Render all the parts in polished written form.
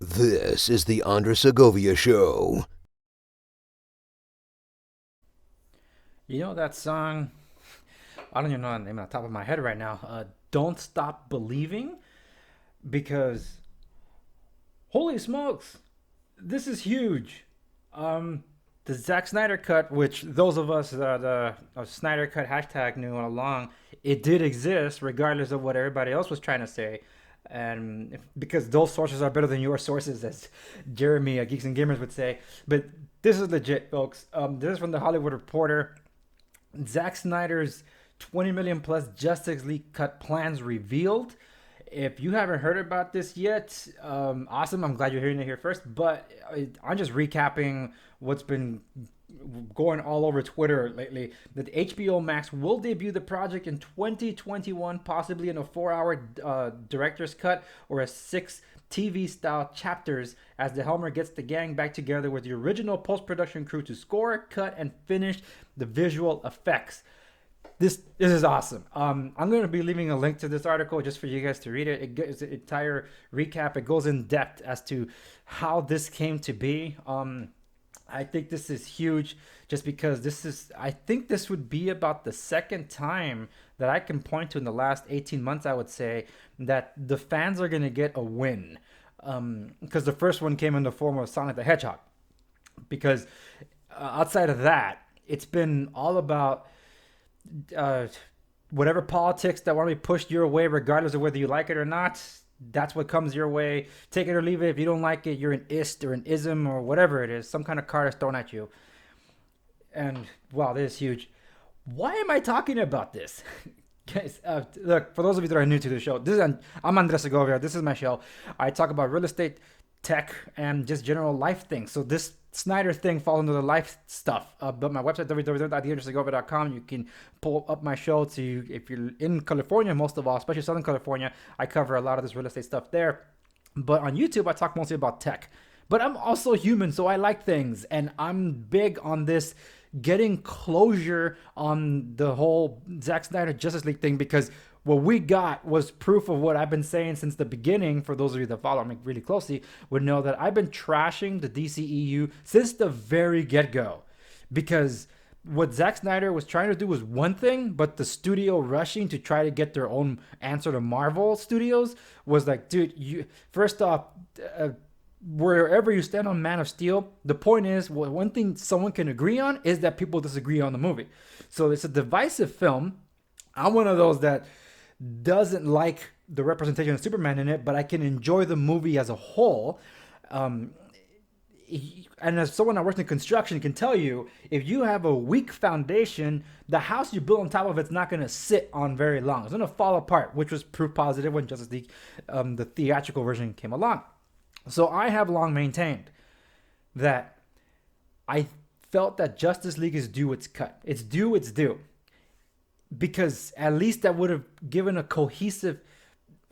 This is the Segovia Show. You know that song? I don't even know the name on the top of my head right now. Don't Stop Believing? Because, holy smokes, this is huge. Um, the Zack Snyder cut, which those of us that Snyder cut hashtag knew all along, it did exist regardless of what everybody else was trying to say. And because those sources are better than your sources, as Jeremy Geeks and Gamers would say. But this is legit, folks. This is from the Hollywood Reporter. Zack Snyder's 20 million plus Justice League cut plans revealed. If you haven't heard about this yet, awesome. I'm glad you're hearing it here first. But I'm just recapping what's been going all over Twitter lately. That HBO Max will debut the project in 2021, possibly in a 4-hour director's cut or a 6 TV style chapters, as the Helmer gets the gang back together with the original post production crew to score, cut, and finish the visual effects. This is awesome. I'm going to be leaving a link to this article just for you guys to read it. It's an entire recap. It goes in depth as to how this came to be. I think this is huge just because I think this would be about the second time that I can point to in the last 18 months, I would say, that the fans are going to get a win. Because the first one came in the form of Sonic the Hedgehog. Because outside of that, it's been all about uh, whatever politics that want to be pushed your way, regardless of whether you like it or not. That's what comes your way. Take it or leave it. If you don't like it, you're an ist or an ism or whatever it is. Some kind of card is thrown at you. And wow, this is huge. Why am I talking about this? Guys, look, for those of you that are new to the show, I'm Andres Segovia. This is my show. I talk about real estate, tech, and just general life things. So this Snyder thing falls under the life stuff. But my website, www.theandressegovia.com, you can pull up my show to, if you're in California, most of all, especially Southern California, I cover a lot of this real estate stuff there. But on YouTube, I talk mostly about tech. But I'm also human, so I like things. And I'm big on this getting closure on the whole Zack Snyder Justice League thing, because what we got was proof of what I've been saying since the beginning. For those of you that follow me really closely, would know that I've been trashing the DCEU since the very get go. Because what Zack Snyder was trying to do was one thing, but the studio rushing to try to get their own answer to Marvel Studios was like, dude, you first off, wherever you stand on Man of Steel, the point is, one thing someone can agree on is that people disagree on the movie. So it's a divisive film. I'm one of those that doesn't like the representation of Superman in it, but I can enjoy the movie as a whole. Um, and as someone that works in construction can tell you, if you have a weak foundation, the house you build on top of it's not going to sit on very long. It's going to fall apart, which was proof positive when Justice League, the theatrical version, came along. So I have long maintained that I felt that Justice League is due its cut. It's due its due. Because at least that would have given a cohesive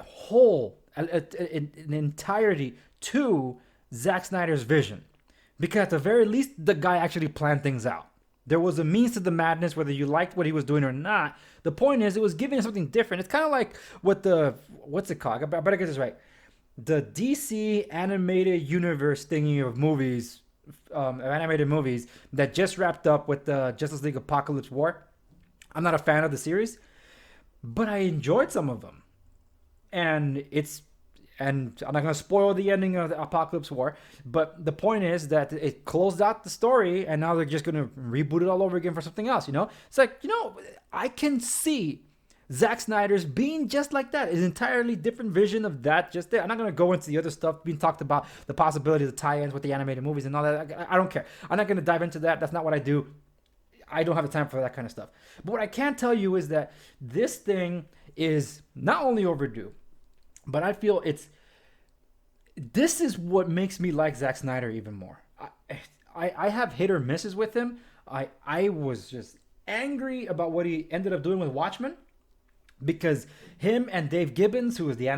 whole, an entirety to Zack Snyder's vision. Because at the very least, the guy actually planned things out. There was a means to the madness, whether you liked what he was doing or not. The point is, it was giving us something different. It's kind of like what's it called? I better get this right. The DC animated universe thingy of movies, animated movies that just wrapped up with the Justice League Apocalypse War. I'm not a fan of the series, but I enjoyed some of them. And I'm not going to spoil the ending of the Apocalypse War, but the point is that it closed out the story, and now they're just going to reboot it all over again for something else, you know? It's like, I can see Zack Snyder's being just like that. It's an entirely different vision of that just there. I'm not going to go into the other stuff being talked about, the possibility of the tie-ins with the animated movies and all that. I don't care. I'm not going to dive into that. That's not what I do. I don't have the time for that kind of stuff. But what I can tell you is that this thing is not only overdue, but I feel this is what makes me like Zack Snyder even more. I have hit or misses with him. I was just angry about what he ended up doing with Watchmen, because him and Dave Gibbons, who was the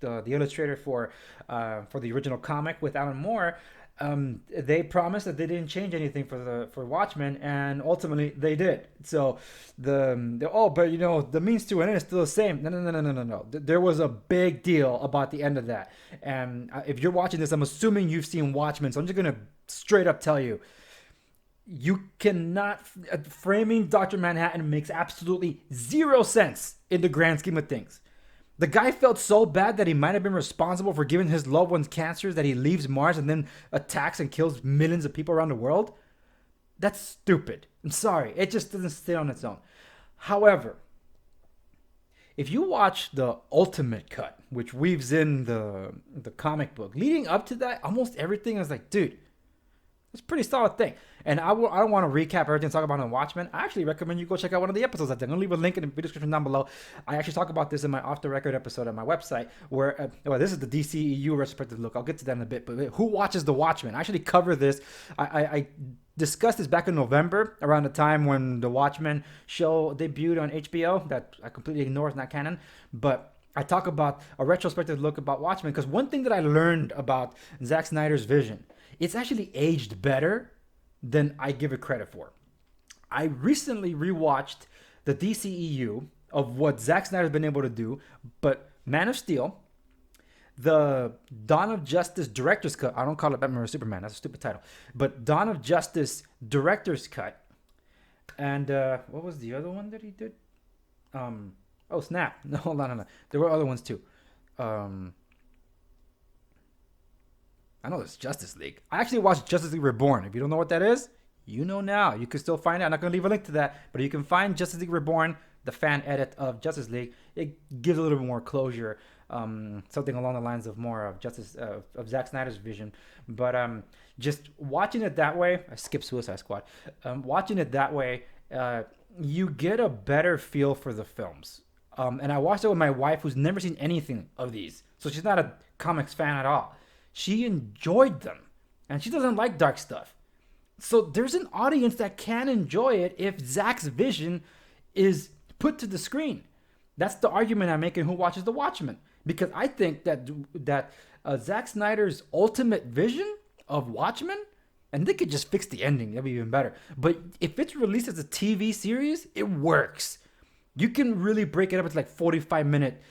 illustrator for the original comic with Alan Moore, They promised that they didn't change anything for Watchmen, and ultimately they did. So but the means to an end is still the same. No. There was a big deal about the end of that. And if you're watching this, I'm assuming you've seen Watchmen, so I'm just gonna straight up tell you, you cannot. Framing Dr. Manhattan makes absolutely zero sense in the grand scheme of things. The guy felt so bad that he might have been responsible for giving his loved ones cancers that he leaves Mars and then attacks and kills millions of people around the world. That's stupid. I'm sorry. It just doesn't sit on its own. However, if you watch the Ultimate Cut, which weaves in the comic book, leading up to that, almost everything is like, dude, it's a pretty solid thing. And I don't want to recap everything talk about on Watchmen. I actually recommend you go check out one of the episodes. I'm going to leave a link in the video description down below. I actually talk about this in my Off the Record episode on my website, where this is the DCEU retrospective look. I'll get to that in a bit. But who watches The Watchmen? I actually cover this. I discussed this back in November, around the time when The Watchmen show debuted on HBO. That I completely ignore, it's not canon. But I talk about a retrospective look about Watchmen, because one thing that I learned about Zack Snyder's vision, it's actually aged better than I give it credit for. I recently rewatched the DCEU of what Zack Snyder's been able to do, but Man of Steel, the Dawn of Justice Director's Cut, I don't call it Batman or Superman, that's a stupid title, but Dawn of Justice Director's Cut, and what was the other one that he did? Oh snap, no, hold on. There were other ones too. I know it's Justice League. I actually watched Justice League Reborn. If you don't know what that is, you know now. You can still find it. I'm not going to leave a link to that, but you can find Justice League Reborn, the fan edit of Justice League. It gives a little bit more closure, something along the lines of more of of Zack Snyder's vision. But just watching it that way, I skipped Suicide Squad. Watching it that way, you get a better feel for the films. And I watched it with my wife, who's never seen anything of these, so she's not a comics fan at all. She enjoyed them, and she doesn't like dark stuff. So there's an audience that can enjoy it if Zack's vision is put to the screen. That's the argument I'm making. Who watches The Watchmen? Because I think that Zack Snyder's ultimate vision of Watchmen, and they could just fix the ending, that'd be even better. But if it's released as a TV series, it works. You can really break it up into like 45-minute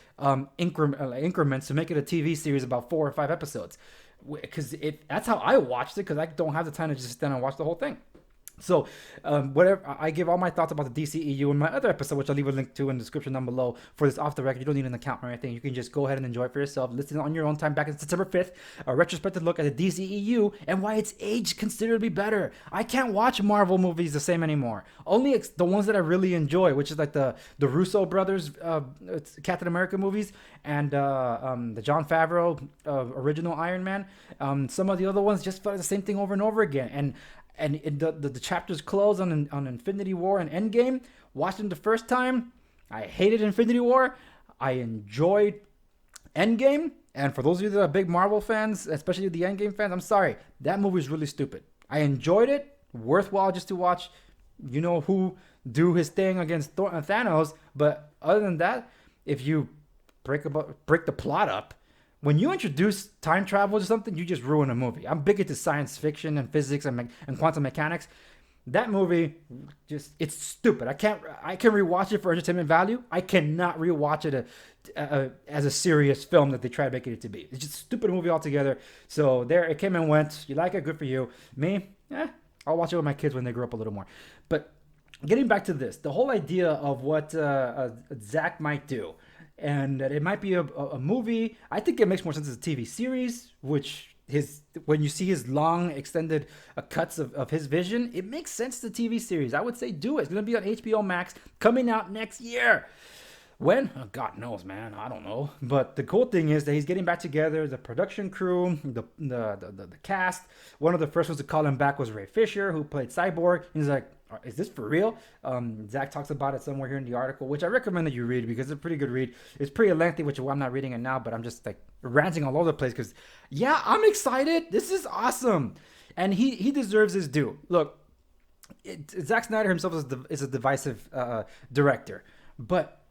increments to make it a TV series about 4 or 5 episodes. Because that's how I watched it, because I don't have the time to just sit down and watch the whole thing. So, whatever, I give all my thoughts about the DCEU in my other episode, which I'll leave a link to in the description down below. For this Off the Record, you don't need an account or anything. You can just go ahead and enjoy it for yourself. Listen on your own time. Back in September 5th, a retrospective look at the DCEU and why it's aged considerably better. I can't watch Marvel movies the same anymore. Only the ones that I really enjoy, which is like the Russo brothers Captain America movies, and the Jon Favreau original Iron Man. Some of the other ones just felt like the same thing over and over again. And in the chapters close on Infinity War and Endgame. Watched them the first time, I hated Infinity War. I enjoyed Endgame. And for those of you that are big Marvel fans, especially the Endgame fans, I'm sorry. That movie is really stupid. I enjoyed it. Worthwhile just to watch, who do his thing against Thanos. But other than that, if you break the plot up, when you introduce time travel to something, you just ruin a movie. I'm big into science fiction and physics and quantum mechanics. That movie, it's stupid. I can rewatch it for entertainment value. I cannot rewatch it as a serious film that they try to make it to be. It's just a stupid movie altogether. So there, it came and went. You like it, good for you. Me, I'll watch it with my kids when they grow up a little more. But getting back to this, the whole idea of what Zack might do, and that it might be a movie. I think it makes more sense as a TV series, which when you see his long extended cuts of his vision, it makes sense as a TV series. I would say do it. It's going to be on HBO Max, coming out next year. When? Oh, God knows, man. I don't know. But the cool thing is that he's getting back together, the production crew, the cast. One of the first ones to call him back was Ray Fisher, who played Cyborg. He's like, is this for real? Zack talks about it somewhere here in the article, which I recommend that you read because it's a pretty good read. It's pretty lengthy, which I'm not reading it now, but I'm just like ranting all over the place because, yeah, I'm excited. This is awesome. And he deserves his due. Look, Zack Snyder himself is a divisive director, but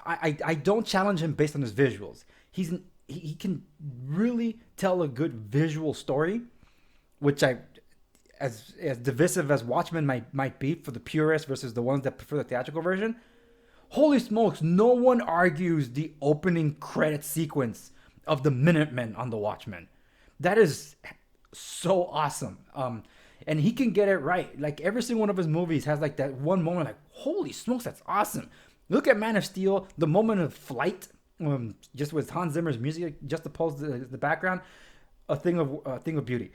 I don't challenge him based on his visuals. He can really tell a good visual story which as divisive as Watchmen might be for the purists versus the ones that prefer the theatrical version, holy smokes, no one argues the opening credit sequence of the Minutemen on the Watchmen. That is so awesome. And he can get it right. Like every single one of his movies has like that one moment, like holy smokes, that's awesome. Look at Man of Steel, the moment of flight, just with Hans Zimmer's music just opposed the background, a thing of beauty.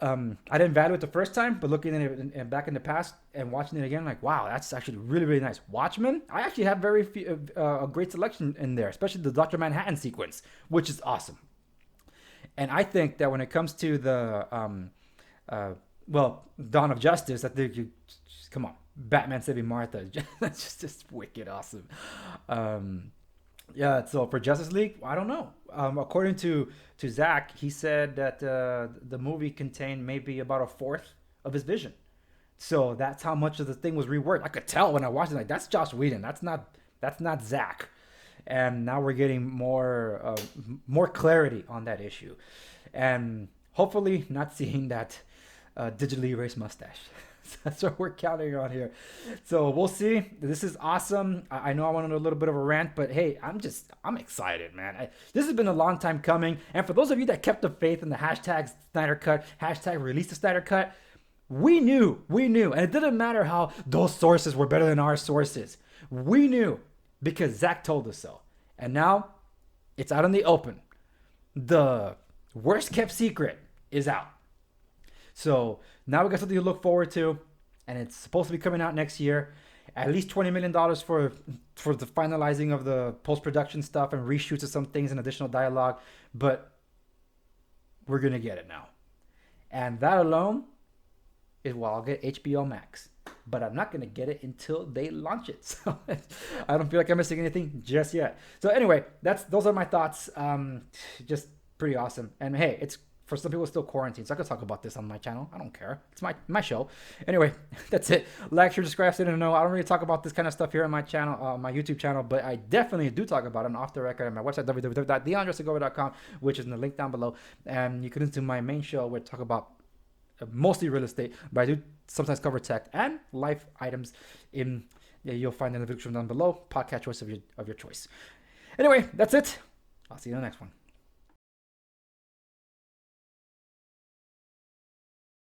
I didn't value it the first time, but looking at it back in the past and watching it again, like wow, that's actually really really nice. Watchmen, I actually have a great selection in there, especially the Dr. Manhattan sequence, which is awesome. And I think that when it comes to the Dawn of Justice, I think come on, Batman saving Martha, that's just wicked awesome. Yeah, so for Justice League, I don't know. According to Zach, he said that the movie contained maybe about a fourth of his vision. So that's how much of the thing was reworked. I could tell when I watched it, like that's Joss Whedon. That's not Zach. And now we're getting more clarity on that issue, and hopefully not seeing that digitally erased mustache. That's what we're counting on here. So we'll see. This is awesome. I know I went on a little bit of a rant, but hey, I'm excited, man. This has been a long time coming. And for those of you that kept the faith in the hashtag Snyder Cut, hashtag release the Snyder Cut, we knew. And it didn't matter how those sources were better than our sources. We knew because Zach told us so. And now it's out in the open. The worst kept secret is out. So now we got something to look forward to, and it's supposed to be coming out next year. At least $20 million for the finalizing of the post-production stuff and reshoots of some things and additional dialogue. But we're going to get it now. And that alone is why I'll get HBO Max. But I'm not going to get it until they launch it. So I don't feel like I'm missing anything just yet. So anyway, those are my thoughts. Just pretty awesome. And hey, it's for some people, it's still quarantine, so I can talk about this on my channel. I don't care. It's my show. Anyway, that's it. Like, share, subscribe, so you know. I don't really talk about this kind of stuff here on my channel, my YouTube channel, but I definitely do talk about it off the record on my website, www.theandresegovia.com, which is in the link down below. And you can listen to my main show where I talk about mostly real estate, but I do sometimes cover tech and life items. You'll find in the description down below. Podcast choice of your choice. Anyway, that's it. I'll see you in the next one.